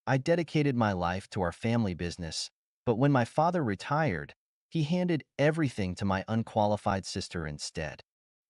I dedicated my life to our family business, but when my father retired, he handed everything to my unqualified sister instead.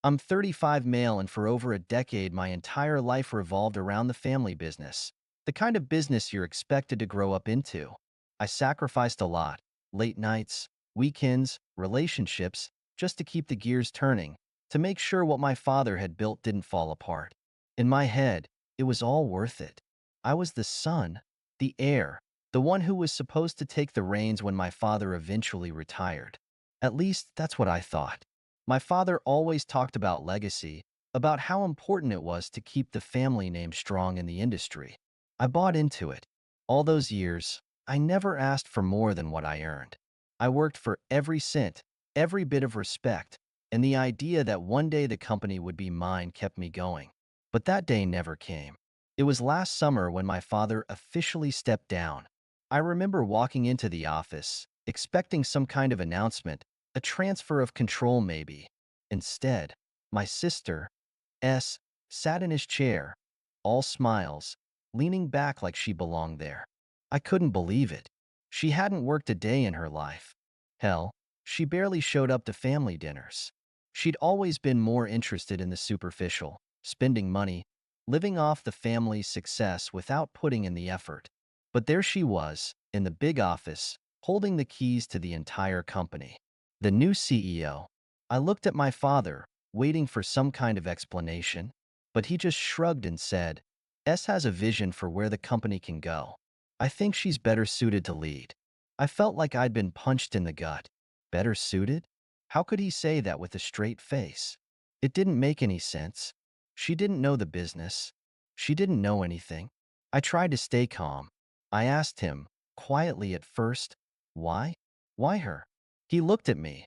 I'm 35 male, and for over a decade, my entire life revolved around the family business, the kind of business you're expected to grow up into. I sacrificed a lot, late nights, weekends, relationships, just to keep the gears turning, to make sure what my father had built didn't fall apart. In my head, it was all worth it. I was the son, the heir, the one who was supposed to take the reins when my father eventually retired. At least, that's what I thought. My father always talked about legacy, about how important it was to keep the family name strong in the industry. I bought into it. All those years, I never asked for more than what I earned. I worked for every cent, every bit of respect, and the idea that one day the company would be mine kept me going. But that day never came. It was last summer when my father officially stepped down. I remember walking into the office, expecting some kind of announcement, a transfer of control maybe. Instead, my sister, S, sat in his chair, all smiles, leaning back like she belonged there. I couldn't believe it. She hadn't worked a day in her life. Hell, she barely showed up to family dinners. She'd always been more interested in the superficial, spending money, living off the family's success without putting in the effort. But there she was, in the big office, holding the keys to the entire company. The new CEO. I looked at my father, waiting for some kind of explanation, but he just shrugged and said, S has a vision for where the company can go. I think she's better suited to lead. I felt like I'd been punched in the gut. Better suited? How could he say that with a straight face? It didn't make any sense. She didn't know the business. She didn't know anything. I tried to stay calm. I asked him, quietly at first, why? Why her? He looked at me,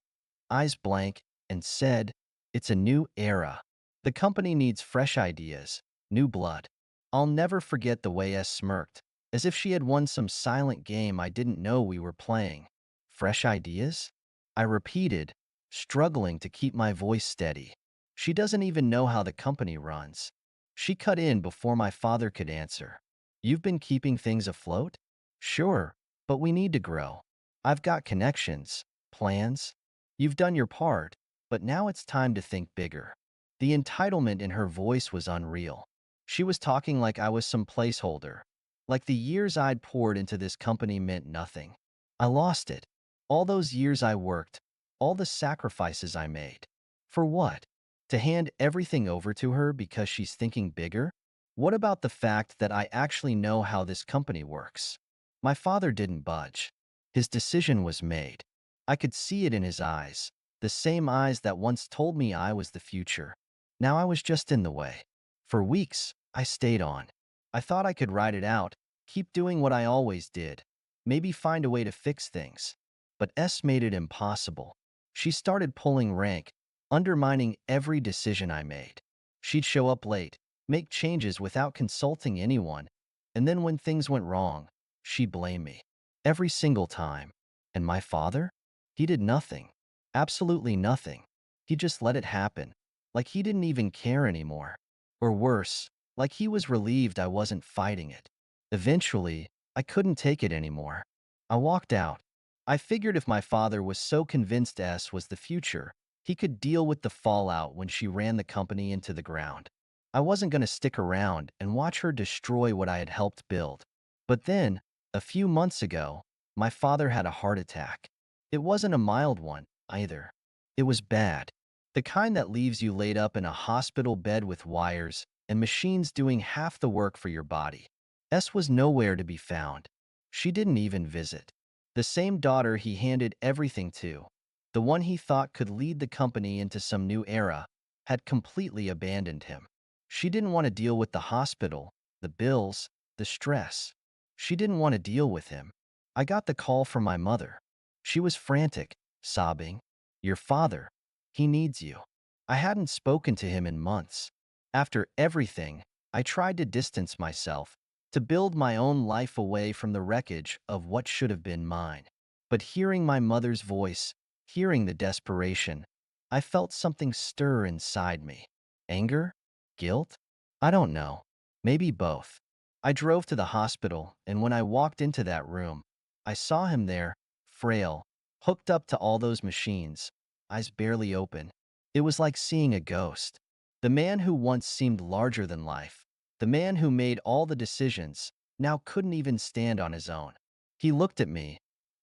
eyes blank, and said, it's a new era. The company needs fresh ideas, new blood. I'll never forget the way S smirked, as if she had won some silent game I didn't know we were playing. Fresh ideas? I repeated, struggling to keep my voice steady. She doesn't even know how the company runs. She cut in before my father could answer. You've been keeping things afloat? Sure, but we need to grow. I've got connections, plans. You've done your part, but now it's time to think bigger. The entitlement in her voice was unreal. She was talking like I was some placeholder, like the years I'd poured into this company meant nothing. I lost it. All those years I worked, all the sacrifices I made. For what? To hand everything over to her because she's thinking bigger? What about the fact that I actually know how this company works? My father didn't budge. His decision was made. I could see it in his eyes, the same eyes that once told me I was the future. Now I was just in the way. For weeks, I stayed on. I thought I could ride it out, keep doing what I always did, maybe find a way to fix things. But S made it impossible. She started pulling rank, undermining every decision I made. She'd show up late, make changes without consulting anyone, and then when things went wrong, she'd blame me. Every single time. And my father? He did nothing. Absolutely nothing. He just let it happen, like he didn't even care anymore. Or worse, like he was relieved I wasn't fighting it. Eventually, I couldn't take it anymore. I walked out. I figured if my father was so convinced S was the future, he could deal with the fallout when she ran the company into the ground. I wasn't going to stick around and watch her destroy what I had helped build. But then, a few months ago, my father had a heart attack. It wasn't a mild one, either. It was bad. The kind that leaves you laid up in a hospital bed with wires and machines doing half the work for your body. S was nowhere to be found. She didn't even visit. The same daughter he handed everything to, the one he thought could lead the company into some new era, had completely abandoned him. She didn't want to deal with the hospital, the bills, the stress. She didn't want to deal with him. I got the call from my mother. She was frantic, sobbing, your father, he needs you. I hadn't spoken to him in months. After everything, I tried to distance myself, to build my own life away from the wreckage of what should have been mine. But hearing my mother's voice, hearing the desperation, I felt something stir inside me. Anger? Guilt? I don't know. Maybe both. I drove to the hospital, and when I walked into that room, I saw him there, frail, hooked up to all those machines, eyes barely open. It was like seeing a ghost. The man who once seemed larger than life, the man who made all the decisions, now couldn't even stand on his own. He looked at me,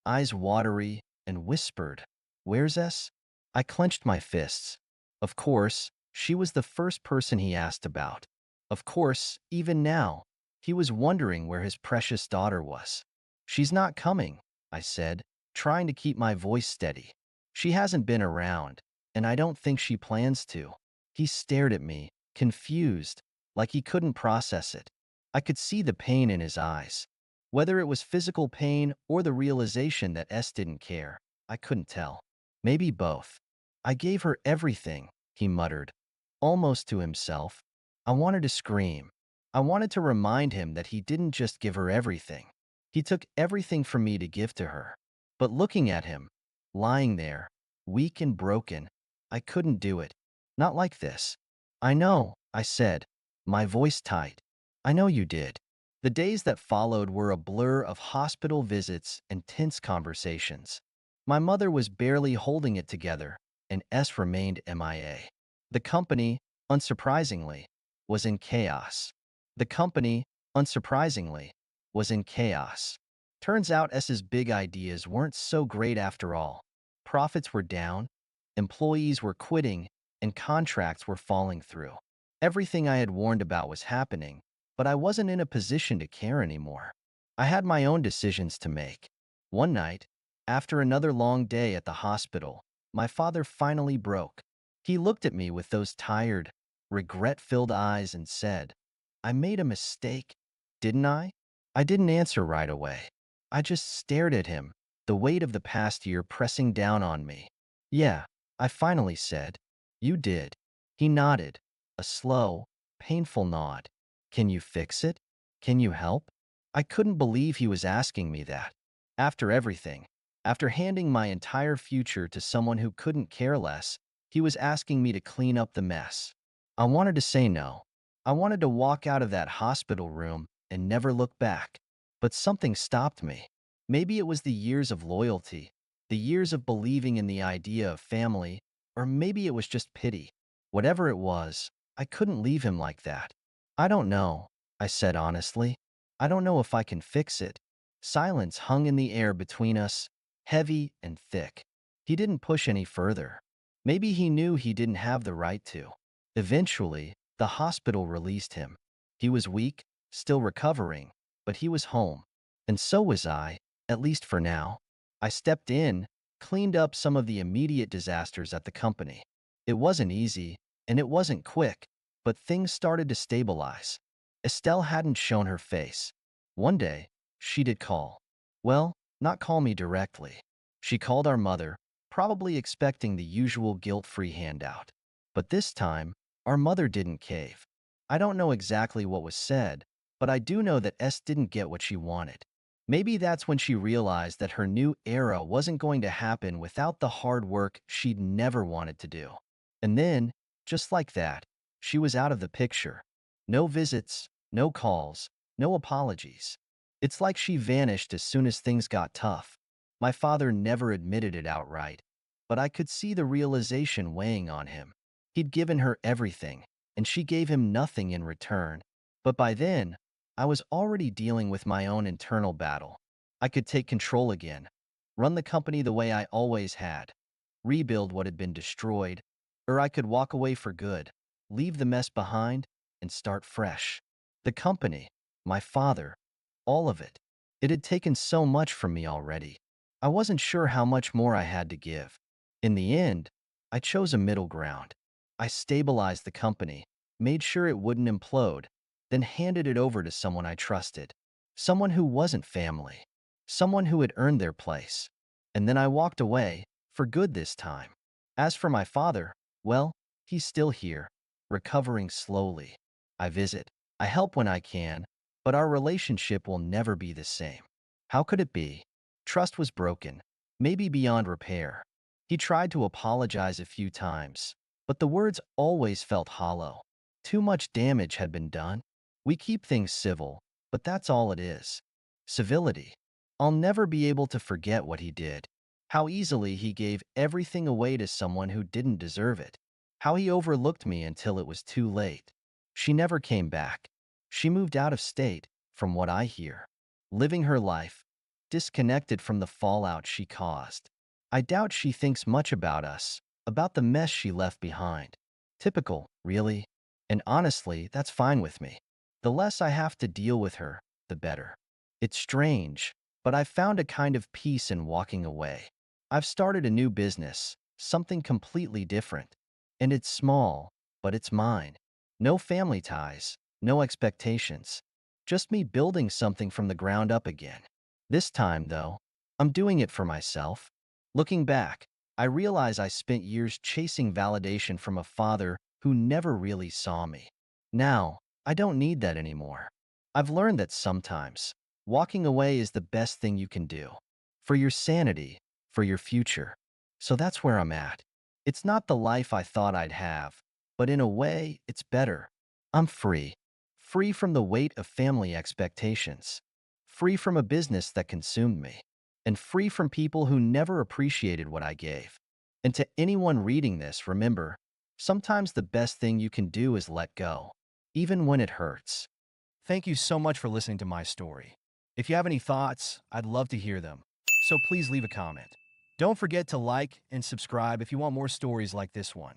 eyes watery, and whispered, "Where's S?" I clenched my fists. Of course, she was the first person he asked about. Of course, even now, he was wondering where his precious daughter was. "She's not coming," I said, trying to keep my voice steady. "She hasn't been around, and I don't think she plans to." He stared at me, confused, like he couldn't process it. I could see the pain in his eyes. Whether it was physical pain or the realization that S didn't care, I couldn't tell. Maybe both. "I gave her everything," he muttered, almost to himself. I wanted to scream. I wanted to remind him that he didn't just give her everything. He took everything from me to give to her. But looking at him, lying there, weak and broken, I couldn't do it. Not like this. "I know," I said, my voice tight. "I know you did." The days that followed were a blur of hospital visits and tense conversations. My mother was barely holding it together, and S remained MIA. The company, unsurprisingly, was in chaos. The company, unsurprisingly, was in chaos. Turns out S's big ideas weren't so great after all. Profits were down, employees were quitting, and contracts were falling through. Everything I had warned about was happening, but I wasn't in a position to care anymore. I had my own decisions to make. One night, after another long day at the hospital, my father finally broke. He looked at me with those tired, regret-filled eyes and said, "I made a mistake, didn't I?" I didn't answer right away. I just stared at him, the weight of the past year pressing down on me. "Yeah," I finally said. "You did." He nodded, a slow, painful nod. "Can you fix it? Can you help?" I couldn't believe he was asking me that. After everything, after handing my entire future to someone who couldn't care less, he was asking me to clean up the mess. I wanted to say no. I wanted to walk out of that hospital room and never look back. But something stopped me. Maybe it was the years of loyalty, the years of believing in the idea of family, or maybe it was just pity. Whatever it was, I couldn't leave him like that. "I don't know," I said honestly. "I don't know if I can fix it." Silence hung in the air between us, heavy and thick. He didn't push any further. Maybe he knew he didn't have the right to. Eventually, the hospital released him. He was weak, still recovering, but he was home. And so was I, at least for now. I stepped in, cleaned up some of the immediate disasters at the company. It wasn't easy, and it wasn't quick, but things started to stabilize. Estelle hadn't shown her face. One day, she did call. Well, not call me directly. She called our mother, probably expecting the usual guilt-free handout. But this time, our mother didn't cave. I don't know exactly what was said, but I do know that S didn't get what she wanted. Maybe that's when she realized that her new era wasn't going to happen without the hard work she'd never wanted to do. And then, just like that, she was out of the picture. No visits, no calls, no apologies. It's like she vanished as soon as things got tough. My father never admitted it outright, but I could see the realization weighing on him. He'd given her everything, and she gave him nothing in return. But by then, I was already dealing with my own internal battle. I could take control again, run the company the way I always had, rebuild what had been destroyed, or I could walk away for good, leave the mess behind, and start fresh. The company, my father, all of it. It had taken so much from me already. I wasn't sure how much more I had to give. In the end, I chose a middle ground. I stabilized the company, made sure it wouldn't implode, then handed it over to someone I trusted. Someone who wasn't family. Someone who had earned their place. And then I walked away, for good this time. As for my father, well, he's still here, recovering slowly. I visit. I help when I can, but our relationship will never be the same. How could it be? Trust was broken, maybe beyond repair. He tried to apologize a few times, but the words always felt hollow. Too much damage had been done. We keep things civil, but that's all it is. Civility. I'll never be able to forget what he did. How easily he gave everything away to someone who didn't deserve it. How he overlooked me until it was too late. She never came back. She moved out of state, from what I hear. Living her life, disconnected from the fallout she caused. I doubt she thinks much about us, about the mess she left behind. Typical, really. And honestly, that's fine with me. The less I have to deal with her, the better. It's strange, but I've found a kind of peace in walking away. I've started a new business, something completely different. And it's small, but it's mine. No family ties, no expectations. Just me building something from the ground up again. This time, though, I'm doing it for myself. Looking back, I realize I spent years chasing validation from a father who never really saw me. Now, I don't need that anymore. I've learned that sometimes, walking away is the best thing you can do. For your sanity, for your future. So that's where I'm at. It's not the life I thought I'd have, but in a way, it's better. I'm free. Free from the weight of family expectations. Free from a business that consumed me. And free from people who never appreciated what I gave. And to anyone reading this, remember, sometimes the best thing you can do is let go, even when it hurts. Thank you so much for listening to my story. If you have any thoughts, I'd love to hear them. So please leave a comment. Don't forget to like and subscribe if you want more stories like this one.